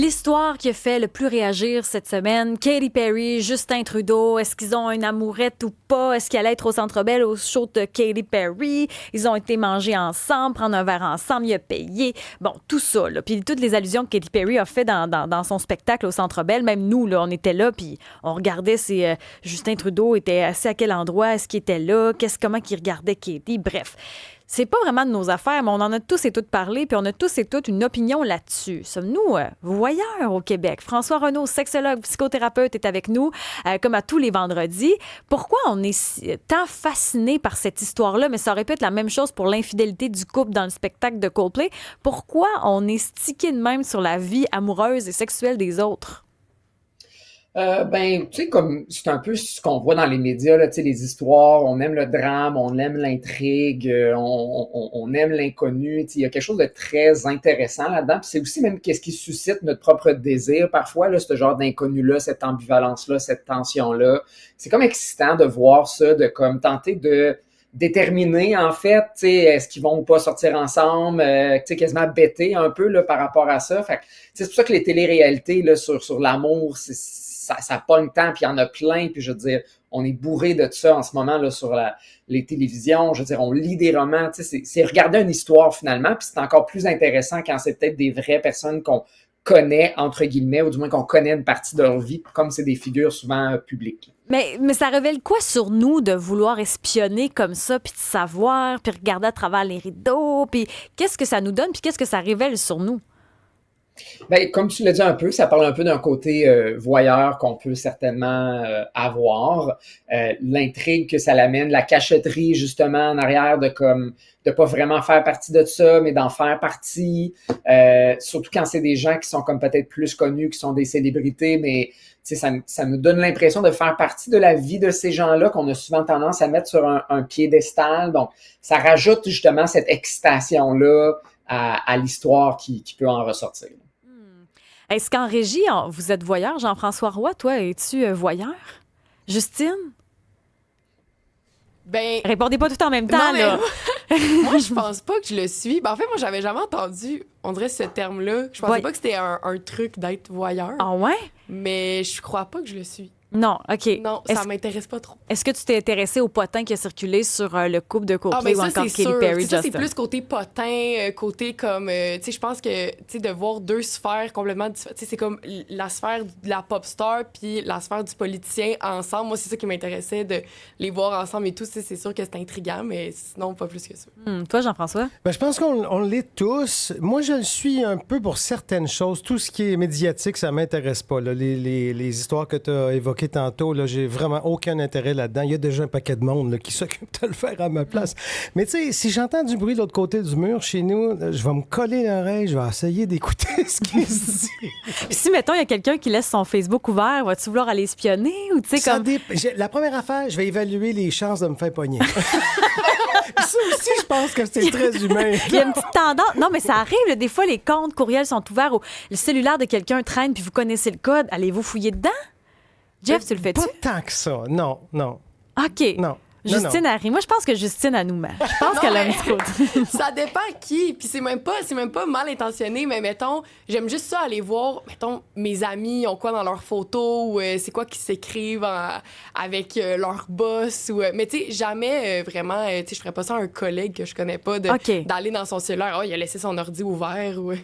L'histoire qui a fait le plus réagir cette semaine, Katy Perry, Justin Trudeau, est-ce qu'ils ont une amourette ou pas? Est-ce qu'elle allait être au Centre Bell au show de Katy Perry? Ils ont été mangés ensemble, prendre un verre ensemble, il a payé. Bon, tout ça, là. Puis toutes les allusions que Katy Perry a fait dans son spectacle au Centre Bell, même nous, là, on était là, puis on regardait si Justin Trudeau était assis à quel endroit, est-ce qu'il était là, comment il regardait Katy, bref. C'est pas vraiment de nos affaires, mais on en a tous et toutes parlé, puis on a tous et toutes une opinion là-dessus. Sommes-nous voyeurs au Québec? François Renaud, sexologue, psychothérapeute, est avec nous, comme à tous les vendredis. Pourquoi on est tant fasciné par cette histoire-là, mais ça aurait pu être la même chose pour l'infidélité du couple dans le spectacle de Coldplay? Pourquoi on est stické de même sur la vie amoureuse et sexuelle des autres? Ben, tu sais, comme c'est un peu ce qu'on voit dans les médias, là, tu sais, les histoires, on aime le drame, on aime l'intrigue, on aime l'inconnu, tu sais, il y a quelque chose de très intéressant là-dedans, puis c'est aussi même qu'est-ce qui suscite notre propre désir parfois, là, ce genre d'inconnu-là, cette ambivalence-là, cette tension-là. C'est comme excitant de voir ça, de comme tenter de déterminer, en fait, tu sais, est-ce qu'ils vont ou pas sortir ensemble, tu sais, quasiment bêter un peu, là, par rapport à ça. Fait que, c'est pour ça que les téléréalités, là, sur l'amour, ça pogne tant, puis il y en a plein, puis je veux dire, on est bourré de ça en ce moment, là, sur les télévisions, je veux dire, on lit des romans, tu sais, c'est regarder une histoire, finalement, puis c'est encore plus intéressant quand c'est peut-être des vraies personnes qu'on connaît, entre guillemets, ou du moins qu'on connaît une partie de leur vie, comme c'est des figures souvent publiques. Mais ça révèle quoi sur nous de vouloir espionner comme ça, puis de savoir, puis regarder à travers les rideaux, puis qu'est-ce que ça nous donne, puis qu'est-ce que ça révèle sur nous? Ben, comme tu l'as dit un peu, ça parle un peu d'un côté voyeur qu'on peut certainement avoir. L'intrigue que ça l'amène, la cachotterie justement en arrière de pas vraiment faire partie de ça, mais d'en faire partie. Surtout quand c'est des gens qui sont comme peut-être plus connus, qui sont des célébrités, mais ça nous donne l'impression de faire partie de la vie de ces gens-là qu'on a souvent tendance à mettre sur un piédestal. Donc, ça rajoute justement cette excitation-là à l'histoire qui peut en ressortir. Est-ce qu'en régie, vous êtes voyeur? Jean-François Roy, toi, es-tu voyeur? Justine? Ben, Répondez pas tout en même temps, non, mais là. moi, je pense pas que je le suis. Ben, en fait, moi, j'avais jamais entendu, on dirait, ce terme-là. Je pensais pas que c'était un truc d'être voyeur. Ah ouais? Mais je crois pas que je le suis. Non, OK. Non, ça m'intéresse pas trop. Est-ce que tu t'es intéressé au potin qui a circulé sur le couple de Coldplay ou ça, encore c'est Katy sûr. Perry, Ça, c'est Justin? plus côté potin, côté comme... tu sais, je pense que, tu sais, de voir deux sphères complètement différentes. Tu sais, c'est comme la sphère de la pop star puis la sphère du politicien ensemble. Moi, c'est ça qui m'intéressait, de les voir ensemble et tout. C'est sûr que c'est intriguant, mais sinon, pas plus que ça. Toi, Jean-François? Ben, je pense qu'on l'est tous. Moi, je le suis un peu pour certaines choses. Tout ce qui est médiatique, ça m'intéresse pas. Là. Les histoires que tu as évoquées tantôt, là, j'ai vraiment aucun intérêt là-dedans. Il y a déjà un paquet de monde là, qui s'occupe de le faire à ma place. Mais tu sais, si j'entends du bruit de l'autre côté du mur chez nous, je vais me coller l'oreille, je vais essayer d'écouter ce qui se dit. Puis si, mettons, il y a quelqu'un qui laisse son Facebook ouvert, vas-tu vouloir aller espionner ou tu sais comme... La première affaire, je vais évaluer les chances de me faire pogner. Ça aussi, je pense que c'est très humain. Il y a une petite tendance. Non, mais ça arrive, là, des fois, les comptes courriels sont ouverts ou le cellulaire de quelqu'un traîne puis vous connaissez le code. Allez-vous fouiller dedans? Jeff, tu le fais-tu? Pas tant que ça. Non. OK. Non. Justine non. Harry. Moi, je pense que Justine, elle nous ment. Je pense Non, qu'elle a un mais- petit côté. Ça dépend qui. Puis c'est même pas mal intentionné, mais mettons, j'aime juste ça aller voir, mettons, mes amis ont quoi dans leurs photos, ou c'est quoi qu'ils s'écrivent avec leur boss, ou mais tu sais, jamais vraiment, tu sais, je ferais pas ça à un collègue que je connais pas, OK. d'aller dans son cellulaire, oh, il a laissé son ordi ouvert, ou...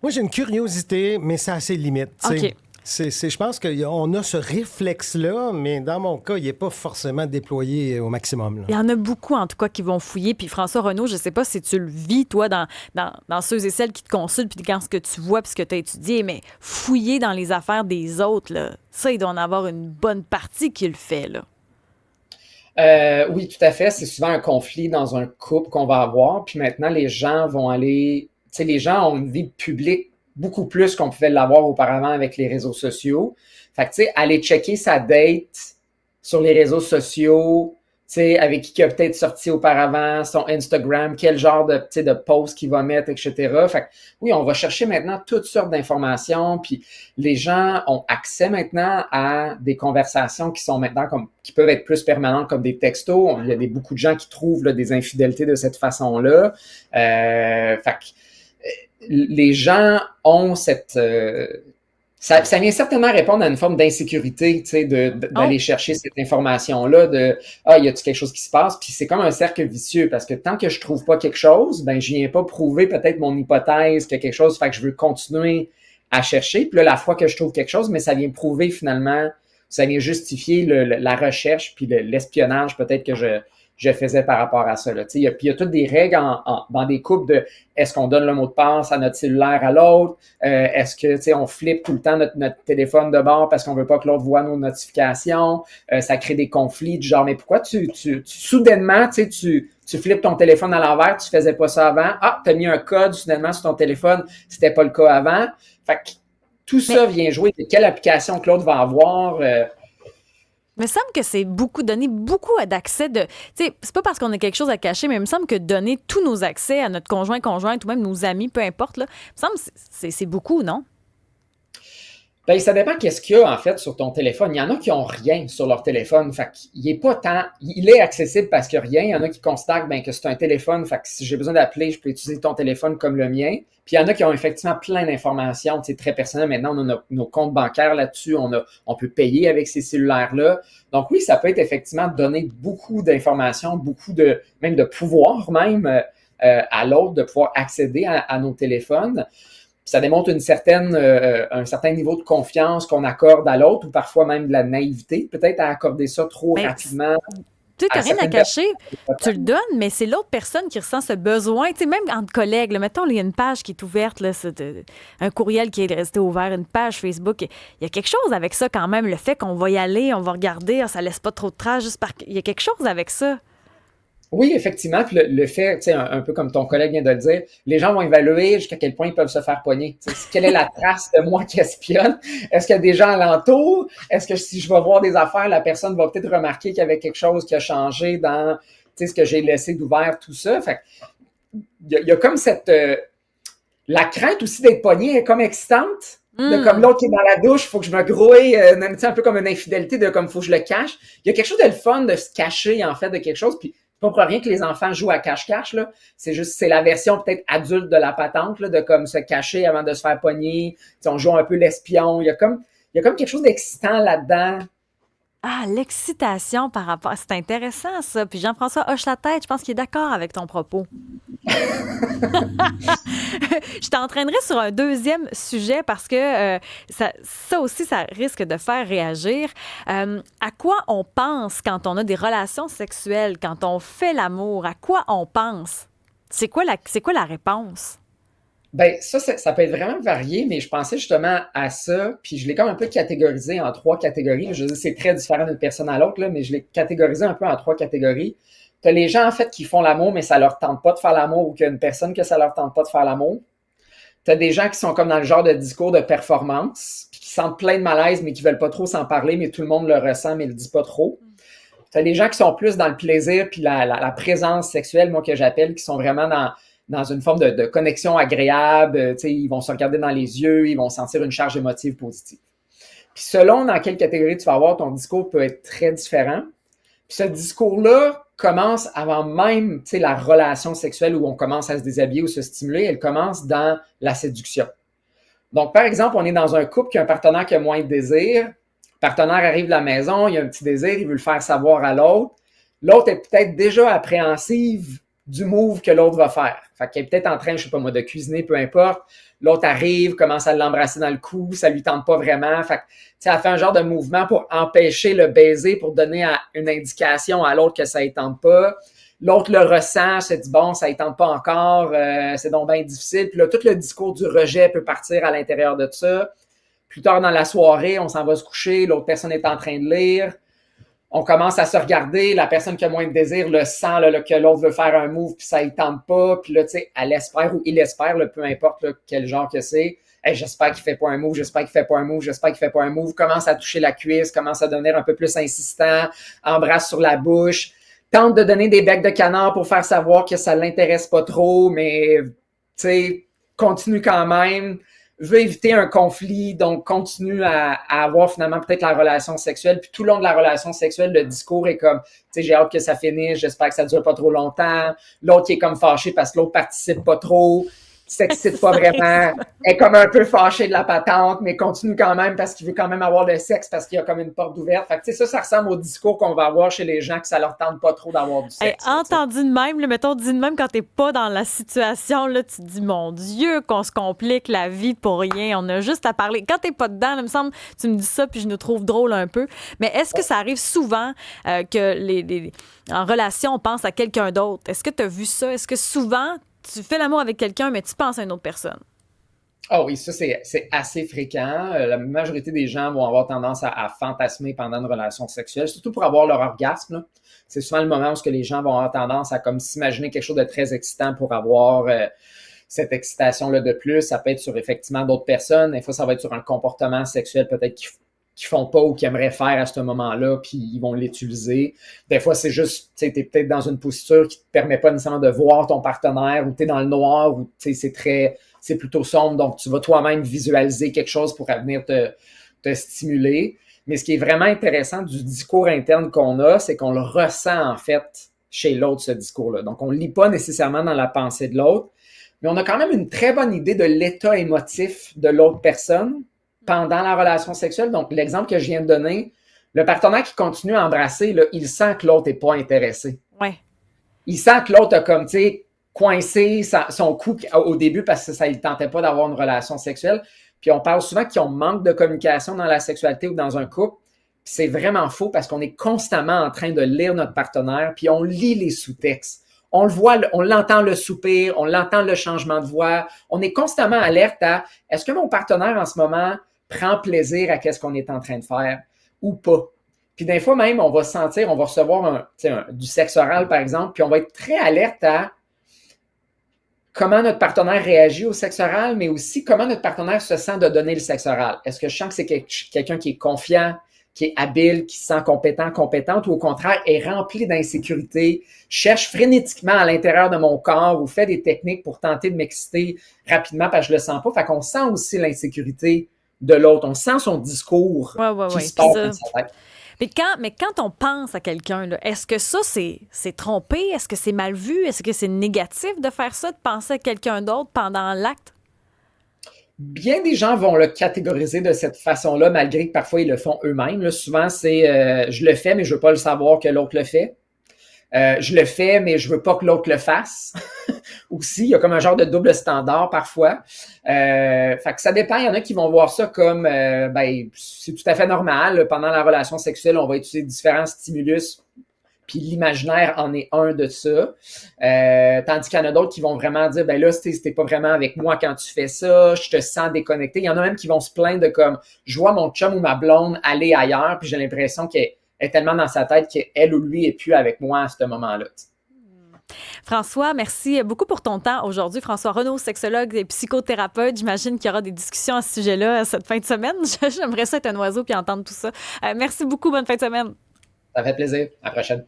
Moi, j'ai une curiosité, mais ça a ses limites. tu sais. OK. Je pense qu'on a ce réflexe-là, mais dans mon cas, il n'est pas forcément déployé au maximum. Là. Il y en a beaucoup, en tout cas, qui vont fouiller. Puis François Renaud, je sais pas si tu le vis, toi, dans ceux et celles qui te consultent, puis dans ce que tu vois, puis ce que tu as étudié, mais fouiller dans les affaires des autres, là, ça, il doit en avoir une bonne partie qui le fait, là. Oui, tout à fait. C'est souvent un conflit dans un couple qu'on va avoir. Puis maintenant, les gens vont aller... Tu sais, les gens ont une vie publique beaucoup plus qu'on pouvait l'avoir auparavant avec les réseaux sociaux. Fait que, tu sais, aller checker sa date sur les réseaux sociaux, tu sais, avec qui il a peut-être sorti auparavant, son Instagram, quel genre de, tu sais, de post qu'il va mettre, etc. Fait que, oui, on va chercher maintenant toutes sortes d'informations, puis les gens ont accès maintenant à des conversations qui sont maintenant qui peuvent être plus permanentes comme des textos. Il y a beaucoup de gens qui trouvent là, des infidélités de cette façon-là. Fait que, les gens ont ça vient certainement répondre à une forme d'insécurité, tu sais, d'aller chercher cette information-là, y a-t-il quelque chose qui se passe? Puis c'est comme un cercle vicieux, parce que tant que je trouve pas quelque chose, ben, je viens pas prouver peut-être mon hypothèse qu'il y a quelque chose, fait que je veux continuer à chercher. Puis là, la fois que je trouve quelque chose, mais ça vient prouver finalement, ça vient justifier la recherche, puis l'espionnage peut-être que je faisais par rapport à ça. Là. Puis il y a toutes des règles dans des couples de est-ce qu'on donne le mot de passe à notre cellulaire à l'autre? Est-ce que on flippe tout le temps notre téléphone de bord parce qu'on veut pas que l'autre voit nos notifications? Ça crée des conflits du genre, mais pourquoi tu soudainement, tu flippes ton téléphone à l'envers, tu faisais pas ça avant. Ah, tu as mis un code soudainement sur ton téléphone, c'était pas le cas avant. Fait que tout ça vient jouer de quelle application que l'autre va avoir. Mais il me semble que c'est donner beaucoup d'accès de. Tu sais, c'est pas parce qu'on a quelque chose à cacher, mais il me semble que donner tous nos accès à notre conjointe ou même nos amis, peu importe, là, il me semble que c'est beaucoup, non? Ben, ça dépend qu'est-ce qu'il y a, en fait, sur ton téléphone. Il y en a qui ont rien sur leur téléphone. Fait qu'il est pas tant, il est accessible parce qu'il n'y a rien. Il y en a qui constatent, que c'est un téléphone. Fait que si j'ai besoin d'appeler, je peux utiliser ton téléphone comme le mien. Puis il y en a qui ont effectivement plein d'informations, très personnelles. Maintenant, on a nos comptes bancaires là-dessus. On peut payer avec ces cellulaires-là. Donc oui, ça peut être effectivement donner beaucoup d'informations, même de pouvoir même à l'autre, de pouvoir accéder à nos téléphones. Ça démontre un certain niveau de confiance qu'on accorde à l'autre ou parfois même de la naïveté, peut-être à accorder ça trop rapidement. Tu sais, tu n'as rien à cacher, tu le donnes, mais c'est l'autre personne qui ressent ce besoin. Tu sais, même entre collègues, là, mettons, il y a une page qui est ouverte, là, un courriel qui est resté ouvert, une page Facebook. Il y a quelque chose avec ça quand même, le fait qu'on va y aller, on va regarder, ça laisse pas trop de traces, juste parce qu'il y a quelque chose avec ça. Oui, effectivement. Puis le fait, tu sais, un peu comme ton collègue vient de le dire, les gens vont évaluer jusqu'à quel point ils peuvent se faire pogner. Quelle est la trace de moi qui espionne? Est-ce qu'il y a des gens alentour? Est-ce que si je vais voir des affaires, la personne va peut-être remarquer qu'il y avait quelque chose qui a changé dans ce que j'ai laissé d'ouvert, tout ça? Fait il y a comme la crainte aussi d'être pogné est comme excitante. De comme l'autre qui est dans la douche, il faut que je me grouille, un peu comme une infidélité de comme faut que je le cache. Il y a quelque chose de le fun de se cacher, en fait, de quelque chose. Puis c'est pas pour rien que les enfants jouent à cache-cache, là. C'est la version peut-être adulte de la patente, là, de comme se cacher avant de se faire pogner. T'sais, on joue un peu l'espion. Il y a comme quelque chose d'excitant là-dedans. Ah, l'excitation par rapport. C'est intéressant, ça. Puis Jean-François hoche la tête. Je pense qu'il est d'accord avec ton propos. Je t'entraînerai sur un deuxième sujet parce que ça aussi, ça risque de faire réagir. À quoi on pense quand on a des relations sexuelles, quand on fait l'amour? À quoi on pense? C'est quoi la réponse? Ben ça peut être vraiment varié, mais je pensais justement à ça, puis je l'ai comme un peu catégorisé en 3 catégories. Je veux dire, c'est très différent d'une personne à l'autre, là, mais je l'ai catégorisé un peu en 3 catégories. T'as les gens, en fait, qui font l'amour, mais ça leur tente pas de faire l'amour, ou qu'il y a une personne que ça leur tente pas de faire l'amour. T'as des gens qui sont comme dans le genre de discours de performance, puis qui sentent plein de malaise, mais qui veulent pas trop s'en parler, mais tout le monde le ressent, mais le dit pas trop. T'as les gens qui sont plus dans le plaisir, puis la présence sexuelle, moi, que j'appelle, qui sont vraiment dans une forme de connexion agréable, ils vont se regarder dans les yeux, ils vont sentir une charge émotive positive. Puis selon dans quelle catégorie tu vas avoir, ton discours peut être très différent. Puis ce discours-là commence avant même la relation sexuelle où on commence à se déshabiller ou se stimuler, elle commence dans la séduction. Donc, par exemple, on est dans un couple qui a un partenaire qui a moins de désir. Le partenaire arrive de la maison, il a un petit désir, il veut le faire savoir à l'autre. L'autre est peut-être déjà appréhensive du move que l'autre va faire. Fait qu'elle est peut-être en train, je sais pas moi, de cuisiner, peu importe. L'autre arrive, commence à l'embrasser dans le cou, ça lui tente pas vraiment. Fait que, elle fait un genre de mouvement pour empêcher le baiser, pour donner une indication à l'autre que ça ne tente pas. L'autre le ressent, se dit bon, ça ne tente pas encore, c'est donc bien difficile. Puis là, tout le discours du rejet peut partir à l'intérieur de ça. Plus tard dans la soirée, on s'en va se coucher, l'autre personne est en train de lire. On commence à se regarder, la personne qui a moins de désir le sent là, que l'autre veut faire un move puis ça ne tente pas, puis là, tu sais, elle espère ou il espère, là, peu importe là, quel genre que c'est. Hey, j'espère qu'il fait pas un move, j'espère qu'il fait pas un move, j'espère qu'il fait pas un move. Commence à toucher la cuisse, commence à devenir un peu plus insistant, embrasse sur la bouche, tente de donner des becs de canard pour faire savoir que ça l'intéresse pas trop, mais tu sais, continue quand même. Veut éviter un conflit, donc continue à avoir finalement peut-être la relation sexuelle. Puis tout le long de la relation sexuelle, le discours est comme, tu sais, j'ai hâte que ça finisse, j'espère que ça dure pas trop longtemps. L'autre qui est comme fâché parce que l'autre participe pas trop. s'excite pas vraiment, est comme un peu fâché de la patente, mais continue quand même parce qu'il veut quand même avoir le sexe parce qu'il y a comme une porte ouverte. Fait que, tu sais, ça ressemble au discours qu'on va avoir chez les gens que ça leur tente pas trop d'avoir du Hey, sexe. Là, entendu de même, là, mettons, dit de même, quand t'es pas dans la situation, là, tu te dis, mon Dieu, qu'on se complique la vie pour rien. On a juste à parler. Quand t'es pas dedans, là, il me semble, tu me dis ça, puis je nous trouve drôle un peu. Mais est-ce que ça arrive souvent que en relation, on pense à quelqu'un d'autre? Est-ce que tu as vu ça? Est-ce que souvent, tu fais l'amour avec quelqu'un, mais tu penses à une autre personne? Ah oui, ça, c'est assez fréquent. La majorité des gens vont avoir tendance à fantasmer pendant une relation sexuelle, surtout pour avoir leur orgasme, là. C'est souvent le moment où ce que les gens vont avoir tendance à comme s'imaginer quelque chose de très excitant pour avoir cette excitation-là de plus. Ça peut être sur effectivement d'autres personnes. Des fois, ça va être sur un comportement sexuel peut-être qu'ils font pas ou qu'ils aimeraient faire à ce moment-là, puis ils vont l'utiliser. Des fois, c'est juste, tu sais, t'es peut-être dans une posture qui te permet pas nécessairement de voir ton partenaire, ou t'es dans le noir, ou tu sais, c'est plutôt sombre, donc tu vas toi-même visualiser quelque chose pour venir te stimuler. Mais ce qui est vraiment intéressant du discours interne qu'on a, c'est qu'on le ressent en fait chez l'autre, ce discours-là. Donc, on ne lit pas nécessairement dans la pensée de l'autre, mais on a quand même une très bonne idée de l'état émotif de l'autre personne pendant la relation sexuelle. Donc, l'exemple que je viens de donner, le partenaire qui continue à embrasser, là, il sent que l'autre n'est pas intéressé. Ouais. Il sent que l'autre a comme, tu sais, coincé son cou au début parce que ça ne tentait pas d'avoir une relation sexuelle. Puis on parle souvent qu'on manque de communication dans la sexualité ou dans un couple. Puis c'est vraiment faux parce qu'on est constamment en train de lire notre partenaire, puis on lit les sous-textes. On le voit, on l'entend le soupir, on l'entend le changement de voix. On est constamment alerte à est-ce que mon partenaire en ce moment prend plaisir à ce qu'on est en train de faire ou pas. Puis des fois même, on va sentir, on va recevoir du sexe oral par exemple, puis on va être très alerte à comment notre partenaire réagit au sexe oral, mais aussi comment notre partenaire se sent de donner le sexe oral. Est-ce que je sens que c'est quelqu'un qui est confiant, qui est habile, qui se sent compétent, compétente, ou au contraire est rempli d'insécurité, cherche frénétiquement à l'intérieur de mon corps ou fait des techniques pour tenter de m'exciter rapidement parce que je le sens pas. Fait qu'on sent aussi l'insécurité de l'autre. On sent son discours qui se passe dans sa tête. Mais quand on pense à quelqu'un, là, est-ce que ça, c'est trompé? Est-ce que c'est mal vu? Est-ce que c'est négatif de faire ça, de penser à quelqu'un d'autre pendant l'acte? Bien des gens vont le catégoriser de cette façon-là, malgré que parfois ils le font eux-mêmes. Là, souvent, c'est je le fais, mais je veux pas le savoir que l'autre le fait. Je le fais, mais je veux pas que l'autre le fasse. Aussi, il y a comme un genre de double standard parfois. Fait que ça dépend. Il y en a qui vont voir ça comme c'est tout à fait normal. Pendant la relation sexuelle, on va utiliser différents stimulus, puis l'imaginaire en est un de ça. Tandis qu'il y en a d'autres qui vont vraiment dire ben là, c'était pas vraiment avec moi quand tu fais ça, je te sens déconnecté. Il y en a même qui vont se plaindre de comme je vois mon chum ou ma blonde aller ailleurs, puis j'ai l'impression qu'elle est tellement dans sa tête qu'elle ou lui est plus avec moi à ce moment-là. François, merci beaucoup pour ton temps aujourd'hui. François Renaud, sexologue et psychothérapeute. J'imagine qu'il y aura des discussions à ce sujet-là cette fin de semaine. J'aimerais ça être un oiseau puis entendre tout ça. Merci beaucoup. Bonne fin de semaine. Ça fait plaisir. À la prochaine.